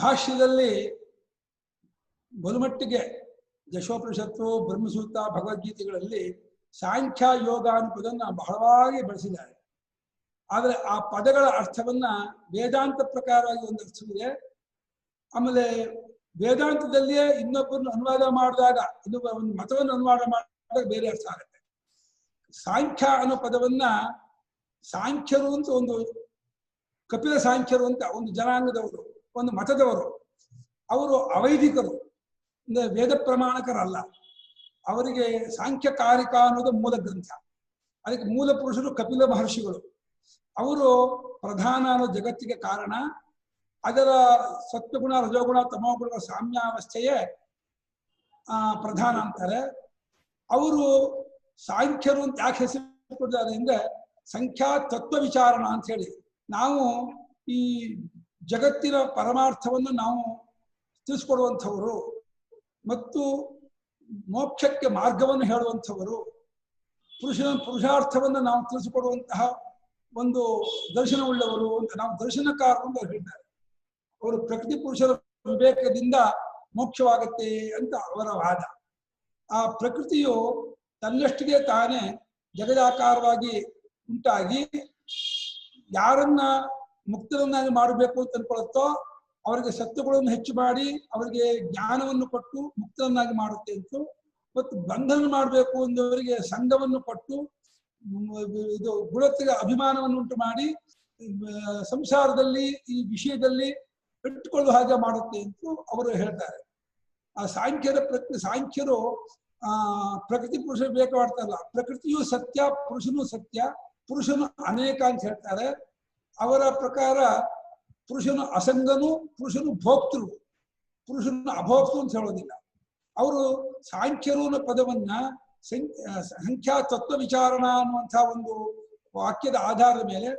ಭಾಷ್ಯದಲ್ಲಿ ಬಲುಮಟ್ಟಿಗೆ ದಶೋಪನಿಷತ್ತು, ಬ್ರಹ್ಮಸೂತ್ರ, ಭಗವದ್ಗೀತೆಗಳಲ್ಲಿ ಸಾಂಖ್ಯ ಯೋಗ ಅನ್ನೋ ಪದವನ್ನು ಬಹಳವಾಗಿ ಬಳಸಿದ್ದಾರೆ. ಆದರೆ ಆ ಪದಗಳ ಅರ್ಥವನ್ನ ವೇದಾಂತ ಪ್ರಕಾರವಾಗಿ ಒಂದು ಅರ್ಥವಿದೆ. ಆಮೇಲೆ ವೇದಾಂತದಲ್ಲಿಯೇ ಇನ್ನೊಬ್ಬರನ್ನು ಅನುವಾದ ಮಾಡಿದಾಗ, ಇನ್ನೊಬ್ಬ ಒಂದು ಮತವನ್ನು ಅನುವಾದ ಮಾಡಿದಾಗ ಬೇರೆ ಅರ್ಥ ಆಗುತ್ತೆ. ಸಾಂಖ್ಯ ಅನ್ನೋ ಪದವನ್ನ ಸಾಂಖ್ಯರು ಅಂತ ಒಂದು ಕಪಿಲ ಸಾಂಖ್ಯರು ಅಂತ ಒಂದು ಜನಾಂಗದವರು, ಒಂದು ಮತದವರು, ಅವರು ಅವೈದಿಕರು, ಅಂದ್ರೆ ವೇದ ಪ್ರಮಾಣಕರಲ್ಲ. ಅವರಿಗೆ ಸಾಂಖ್ಯಕಾರಿಕ ಅನ್ನೋದು ಮೂಲ ಗ್ರಂಥ. ಅದಕ್ಕೆ ಮೂಲ ಪುರುಷರು ಕಪಿಲ ಮಹರ್ಷಿಗಳು. ಅವರು ಪ್ರಧಾನ ಅನ್ನೋ ಜಗತ್ತಿಗೆ ಕಾರಣ. ಅದರ ಸತ್ವಗುಣ, ರಜೋಗುಣ, ತಮೋಗುಣಗಳ ಸಾಮ್ಯಾವಸ್ಥೆಯೇ ಪ್ರಧಾನ ಅಂತಾರೆ. ಅವರು ಸಾಂಖ್ಯರು ಅಂತ ಯಾಕೆ ಹೆಸರು ಕೊಟ್ಟಿದ್ದಾರೆ ಅಂದ್ರೆ ಸಂಖ್ಯಾ ತತ್ವ ವಿಚಾರಣ ಅಂತ ಹೇಳಿ, ನಾವು ಈ ಜಗತ್ತಿನ ಪರಮಾರ್ಥವನ್ನು ನಾವು ತಿಳಿಸ್ಕೊಡುವಂಥವರು ಮತ್ತು ಮೋಕ್ಷಕ್ಕೆ ಮಾರ್ಗವನ್ನು ಹೇಳುವಂಥವರು, ಪುರುಷಾರ್ಥವನ್ನು ನಾವು ತಿಳಿಸಿಕೊಡುವಂತಹ ಒಂದು ದರ್ಶನವುಳ್ಳವರು ಅಂತ ನಾವು ದರ್ಶನಕಾರರು ಅಂತ ಹೇಳ್ತಾರೆ. ಅವರು ಪ್ರಕೃತಿ ಪುರುಷರ ವಿವೇಕದಿಂದ ಮೋಕ್ಷವಾಗತ್ತೆ ಅಂತ ಅವರ ವಾದ. ಆ ಪ್ರಕೃತಿಯು ತನ್ನಷ್ಟಿಗೆ ತಾನೇ ಜಗದಾಕಾರವಾಗಿ ಉಂಟಾಗಿ ಯಾರನ್ನ ಮುಕ್ತರನ್ನಾಗಿ ಮಾಡಬೇಕು ಅಂತ ಅನ್ಕೊಳ್ಳುತ್ತೋ ಅವರಿಗೆ ಸತ್ವಗಳನ್ನು ಹೆಚ್ಚು ಮಾಡಿ ಅವರಿಗೆ ಜ್ಞಾನವನ್ನು ಕೊಟ್ಟು ಮುಕ್ತರನ್ನಾಗಿ ಮಾಡುತ್ತೆ ಅಂತ, ಮತ್ತು ಬಂಧನ ಮಾಡಬೇಕು ಅಂದವರಿಗೆ ಸಂಘವನ್ನು ಕೊಟ್ಟು ಇದು ಗುಣತೆಗೆ ಅಭಿಮಾನವನ್ನು ಉಂಟು ಮಾಡಿ ಸಂಸಾರದಲ್ಲಿ ಈ ವಿಷಯದಲ್ಲಿ ಇಟ್ಟುಕೊಳ್ಳುವ ಹಾಗೆ ಮಾಡುತ್ತೆ ಅಂತ ಅವರು ಹೇಳ್ತಾರೆ. ಆ ಸಾಂಖ್ಯರು ಪ್ರಕೃತಿ ಪುರುಷ ವಿವೇಕ ಮಾಡ್ತಾರಲ್ಲ, ಪ್ರಕೃತಿಯು ಸತ್ಯ, ಪುರುಷನೂ ಸತ್ಯ, ಪುರುಷನು ಅನೇಕ ಅಂತ ಹೇಳ್ತಾರೆ. ಅವರ ಪ್ರಕಾರ ಪುರುಷನು ಅಸಂಗನು, ಪುರುಷನು ಭೋಕ್ತೃ, ಪುರುಷನು ಅಭೋಕ್ತೃ ಅಂತ ಹೇಳೋದಿಲ್ಲ. ಅವರು ಸಾಂಖ್ಯರು ಅನ್ನೋ ಪದವನ್ನ ಸಂಖ್ಯಾ ತತ್ವ ವಿಚಾರಣ ಅನ್ನುವಂತಹ ಒಂದು ವಾಕ್ಯದ ಆಧಾರದ ಮೇಲೆ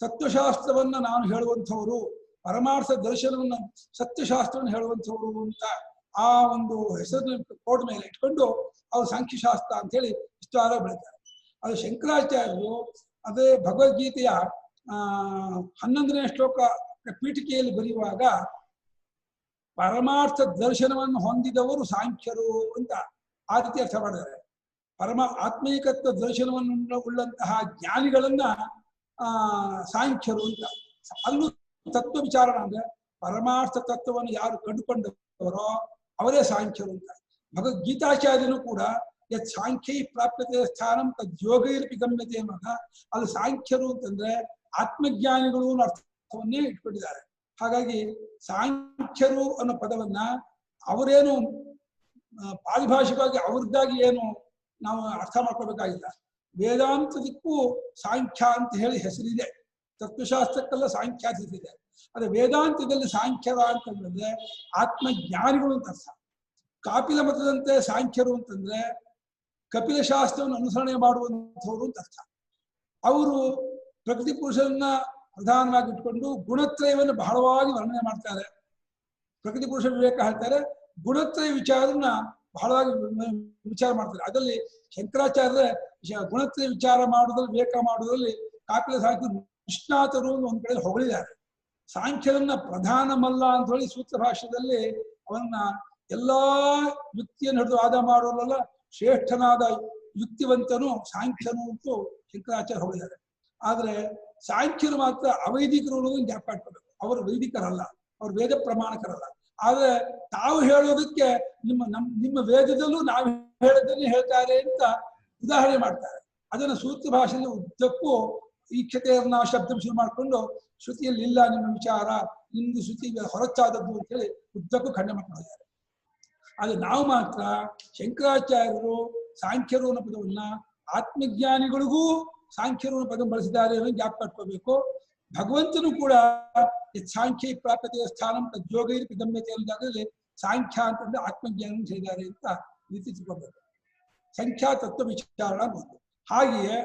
ತತ್ವಶಾಸ್ತ್ರವನ್ನ ನಾನು ಹೇಳುವಂಥವರು, ಪರಮಾರ್ಥ ದರ್ಶನವನ್ನು ಸತ್ಯಶಾಸ್ತ್ರವನ್ನು ಹೇಳುವಂಥವರು ಅಂತ ಆ ಒಂದು ಹೆಸರು ಕೋಡ್ ಮೇಲೆ ಇಟ್ಕೊಂಡು ಅವರು ಸಾಂಖ್ಯಶಾಸ್ತ್ರ ಅಂತ ಹೇಳಿ ವಿಸ್ತಾರ ಬೆಳಿತಾರೆ. ಅದು ಶಂಕರಾಚಾರ್ಯರು ಅದೇ ಭಗವದ್ಗೀತೆಯ 11ನೇ ಶ್ಲೋಕ ಪೀಠಿಕೆಯಲ್ಲಿ ಬರೆಯುವಾಗ ಪರಮಾರ್ಥ ದರ್ಶನವನ್ನು ಹೊಂದಿದವರು ಸಾಂಖ್ಯರು ಅಂತ ಆ ರೀತಿ ಅರ್ಥ ಮಾಡಿದ್ದಾರೆ. ಆತ್ಮೀಕತ್ವ ದರ್ಶನವನ್ನು ಉಳ್ಳಂತಹ ಜ್ಞಾನಿಗಳನ್ನ ಸಾಂಖ್ಯರು ಅಂತ. ಅಲ್ಲೂ ತತ್ವ ವಿಚಾರಣ ಅಂದ್ರೆ ಪರಮಾರ್ಥ ತತ್ವವನ್ನು ಯಾರು ಕಂಡುಕೊಂಡವರೋ ಅವರೇ ಸಾಂಖ್ಯರು ಅಂತ. ಭಗವದ್ಗೀತಾಚಾರ್ಯನು ಕೂಡ ಯತ್ ಸಾಂಖ್ಯೈ ಪ್ರಾಪ್ಯತೆ ಸ್ಥಾನಂ ತದ್ಯೋಗೈರಪಿ ಗಮ್ಯತೆ ಅನ್ನೋದ, ಅದು ಸಾಂಖ್ಯರು ಅಂತಂದ್ರೆ ಆತ್ಮಜ್ಞಾನಿಗಳು ಅನ್ನೋ ಅರ್ಥವನ್ನೇ ಇಟ್ಕೊಂಡಿದ್ದಾರೆ. ಹಾಗಾಗಿ ಸಾಂಖ್ಯರು ಅನ್ನೋ ಪದವನ್ನ ಅವರೇನು ಪಾರಿಭಾಷಿಕವಾಗಿ ಅವ್ರದ್ದಾಗಿ ಏನು ನಾವು ಅರ್ಥ ಮಾಡ್ಕೋಬೇಕಾಗಿಲ್ಲ. ವೇದಾಂತದಕ್ಕೂ ಸಾಂಖ್ಯ ಅಂತ ಹೇಳಿ ಹೆಸರಿದೆ, ತತ್ವಶಾಸ್ತ್ರಕ್ಕೆಲ್ಲ ಸಾಂಖ್ಯ ಹೆಸರಿದೆ. ಆದ್ರೆ ವೇದಾಂತದಲ್ಲಿ ಸಾಂಖ್ಯರ ಅಂತಂದ್ರೆ ಆತ್ಮಜ್ಞಾನಿಗಳು ಅಂತ ಅರ್ಥ. ಕಾಪಿಲ ಮತದಂತೆ ಸಾಂಖ್ಯರು ಅಂತಂದ್ರೆ ಕಪಿಲ ಶಾಸ್ತ್ರವನ್ನು ಅನುಸರಣೆ ಮಾಡುವಂಥವ್ರು ಅಂತ ಅರ್ಥ. ಅವರು ಪ್ರಕೃತಿ ಪುರುಷರನ್ನ ಪ್ರಧಾನವಾಗಿ ಇಟ್ಕೊಂಡು ಗುಣತ್ರಯವನ್ನು ಬಹಳವಾಗಿ ವರ್ಣನೆ ಮಾಡ್ತಾರೆ. ಪ್ರಕೃತಿ ಪುರುಷ ವಿವೇಕ ಹೇಳ್ತಾರೆ, ಗುಣತ್ರಯ ವಿಚಾರನ ಬಹಳವಾಗಿ ವಿಚಾರ ಮಾಡ್ತಾರೆ. ಅದರಲ್ಲಿ ಶಂಕರಾಚಾರ್ಯ ಗುಣತ್ರಯ ವಿಚಾರ ಮಾಡುವುದ್ರಲ್ಲಿ, ವಿವೇಕ ಮಾಡುವುದರಲ್ಲಿ ಕಾಪಿಲ ಸಾಂಖ್ಯ ನಿಷ್ಣಾತರು ಒಂದ್ ಕಡೆ ಹೊಗಳಿದ್ದಾರೆ. ಸಾಂಖ್ಯರನ್ನ ಪ್ರಧಾನಮಲ್ಲ ಅಂತ ಹೇಳಿ ಸೂತ್ರ ಭಾಷ್ಯದಲ್ಲಿ ಅವನ್ನ ಎಲ್ಲಾ ಯುಕ್ತಿಯನ್ನು ಹಿಡಿದು ವಾದ ಮಾಡುವಲ್ಲ ಶ್ರೇಷ್ಠನಾದ ಯುಕ್ತಿವಂತನು ಸಾಂಖ್ಯನು ಅಂತೂ ಶಂಕರಾಚಾರ್ಯ ಹೊಗಳಿದ್ದಾರೆ. ಆದ್ರೆ ಸಾಂಖ್ಯರು ಮಾತ್ರ ಅವೈದಿಕರು ಅನ್ನೋದನ್ನು ಜ್ಞಾಪಕ ಇಟ್ಕೋಬೇಕು. ಅವರು ವೈದಿಕರಲ್ಲ, ಅವರು ವೇದ ಪ್ರಮಾಣಕರಲ್ಲ. ಆದ್ರೆ ತಾವು ಹೇಳೋದಕ್ಕೆ ನಿಮ್ಮ ವೇದದಲ್ಲೂ ನಾವು ಹೇಳೋದನ್ನೇ ಹೇಳ್ತಾರೆ ಅಂತ ಉದಾಹರಣೆ ಮಾಡ್ತಾರೆ. ಅದನ್ನು ಸೂತ್ರ ಭಾಷೆಯಲ್ಲಿ ಉದ್ದಕ್ಕೂ ಈಕ್ಷತೆಯನ್ನ ಶಬ್ದ ಶುರು ಮಾಡಿಕೊಂಡು ಶ್ರುತಿಯಲ್ಲಿ ಇಲ್ಲ ನಿಮ್ಮ ವಿಚಾರ, ನಿಮ್ದು ಶ್ರುತಿ ಹೊರಚಾದದ್ದು ಅಂತ ಹೇಳಿ ಉದ್ದಕ್ಕೂ ಖಂಡನೆ ಮಾಡ್ಕೊಂಡಿದ್ದಾರೆ. ಆದ್ರೆ ನಾವು ಮಾತ್ರ ಶಂಕರಾಚಾರ್ಯರು ಸಾಂಖ್ಯರು ಅನ್ನೋ ಪದವನ್ನ ಆತ್ಮಜ್ಞಾನಿಗಳಿಗೂ ಸಾಂಖ್ಯರು ಅನ್ನೋ ಪದ ಬಳಸಿದ್ದಾರೆ ಅನ್ನೋ ಜ್ಞಾಪಕ ಇಟ್ಕೋಬೇಕು. ಭಗವಂತನು ಕೂಡ ಸಾಂಖ್ಯ ಪ್ರಾಪ್ಯತೆಯ ಸ್ಥಾನಂ ತದ್ಯೋಗೈರಪಿ ಗಮ್ಯತೆ ಅನ್ನೋದಾಗಲಿ ಸಾಂಖ್ಯ ಅಂತಂದ್ರೆ ಆತ್ಮಜ್ಞಾನ ಹೇಳಿದ್ದಾರೆ ಅಂತ ರೀತಿ ತಿಳ್ಕೊಬೇಕು. ಸಂಖ್ಯಾ ತತ್ವ ವಿಚಾರ ಬಂತು. ಹಾಗೆಯೇ